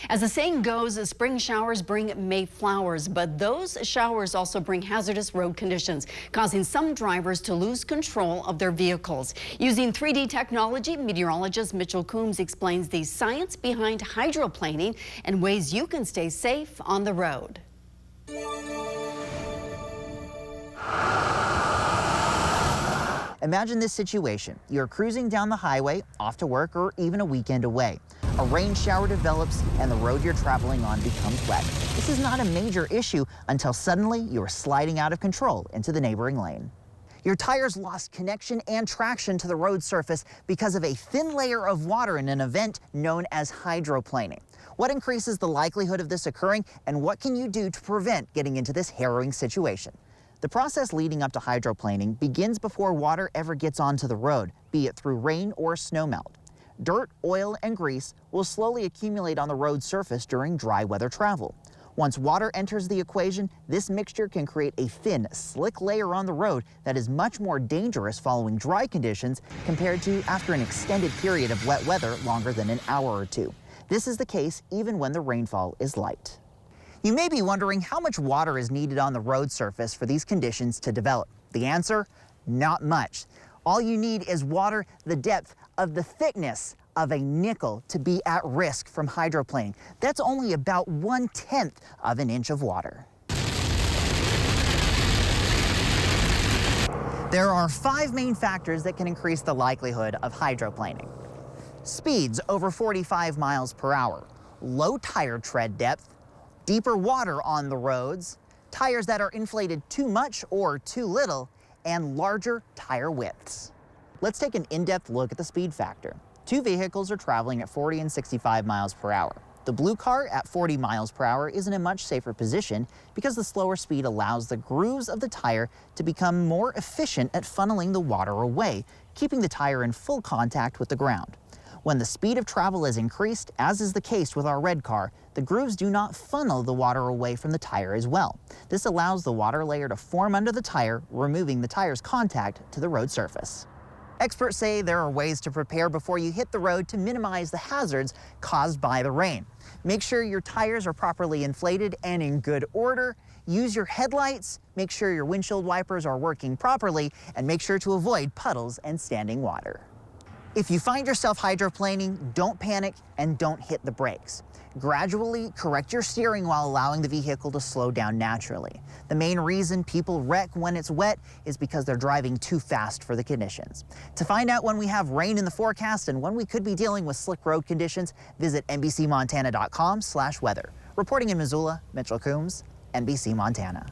As the saying goes, spring showers bring May flowers, but those showers also bring hazardous road conditions, causing some drivers to lose control of their vehicles. Using 3D technology, meteorologist Mitchel Coombs explains the science behind hydroplaning and ways you can stay safe on the road. Imagine this situation. You're cruising down the highway, off to work, or even a weekend away. A rain shower develops and the road you're traveling on becomes wet. This is not a major issue until suddenly you're sliding out of control into the neighboring lane. Your tires lost connection and traction to the road surface because of a thin layer of water in an event known as hydroplaning. What increases the likelihood of this occurring, and what can you do to prevent getting into this harrowing situation? The process leading up to hydroplaning begins before water ever gets onto the road, be it through rain or snowmelt. Dirt, oil, and grease will slowly accumulate on the road surface during dry weather travel. Once water enters the equation, this mixture can create a thin, slick layer on the road that is much more dangerous following dry conditions compared to after an extended period of wet weather longer than an hour or two. This is the case even when the rainfall is light. You may be wondering how much water is needed on the road surface for these conditions to develop. The answer? Not much. All you need is water the depth of the thickness of a nickel to be at risk from hydroplaning. That's only about 1/10 of an inch of water. There are 5 main factors that can increase the likelihood of hydroplaning. Speeds over 45 miles per hour, low tire tread depth, deeper water on the roads, tires that are inflated too much or too little, and larger tire widths. Let's take an in-depth look at the speed factor. 2 vehicles are traveling at 40 and 65 miles per hour. The blue car at 40 miles per hour is in a much safer position because the slower speed allows the grooves of the tire to become more efficient at funneling the water away, keeping the tire in full contact with the ground. When the speed of travel is increased, as is the case with our red car, the grooves do not funnel the water away from the tire as well. This allows the water layer to form under the tire, removing the tire's contact to the road surface. Experts say there are ways to prepare before you hit the road to minimize the hazards caused by the rain. Make sure your tires are properly inflated and in good order. Use your headlights, make sure your windshield wipers are working properly, and make sure to avoid puddles and standing water. If you find yourself hydroplaning, don't panic and don't hit the brakes. Gradually correct your steering while allowing the vehicle to slow down naturally. The main reason people wreck when it's wet is because they're driving too fast for the conditions. To find out when we have rain in the forecast and when we could be dealing with slick road conditions, visit NBCMontana.com/weather. Reporting in Missoula, Mitchel Coombs, NBC Montana.